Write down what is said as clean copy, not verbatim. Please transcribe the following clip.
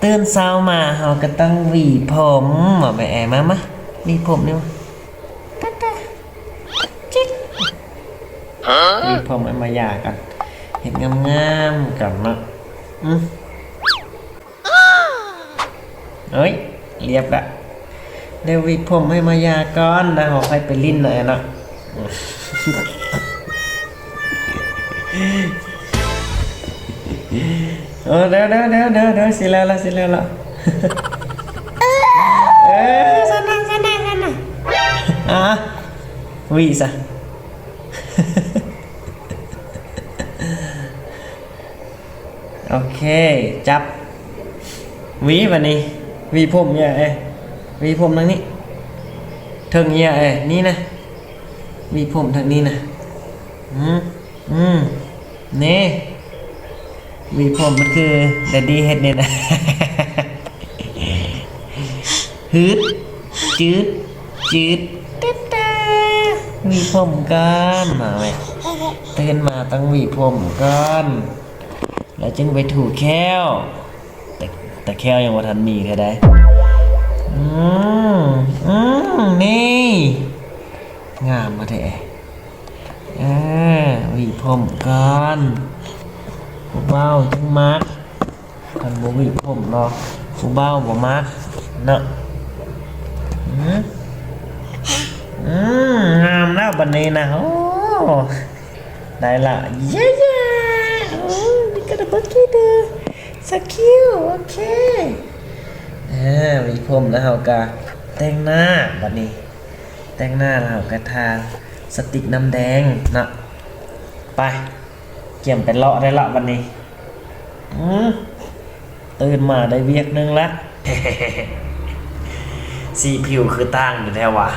ตื่นเช้ามาเราก็ต้องหวีผมมาไปแอมาหวีผมนี่มาจิ๊กหวีผมให้มาหยากันเห็นงามๆกันเนาะเอ้ยเรียบละเดี๋ยวหวีผมให้มายาก่อนนะเราค่อยไปลิ้นหน่อยเนาะเดี๋ยวสิแล้วละสันนะวีซะโอเคจับวีวันนี้วีผมเนี่ยวีผมทางนี้ถึงเนี่ยนี่นะวีผมทางนี้นะนี่วีผมมันคือแดดดี้เฮ็ดเนี่ยนะฮึดจืดติ๊ดวีผมกันมาไหมตื่นมาต้องวีผมกันแล้วจึงไปถูแค้วแต่แค้วยังว่าทันมีแค่ได้นี่งามมาแท้วีผมกันผู้เบ้าจึงมักคันบ่วีผมเนาะผู้เบ้าบ่มักเนาะงามแล้วบัดนี้นะโอ้ได้ละเย้นี่ก็ได้บักกี้เด้อสักคิวโอเควีผมแล้วเฮาก็แต่งหน้าบัดนี้แต่งหน้าแล้วเฮาก็ทาสติกน้ำแดงเนาะไปเกี่ยมเป็นเลาะได้ละบัดนี้ตื่นมาได้เวียกนึงละ สีผิวคือต่างอยู่แท้ว่ะ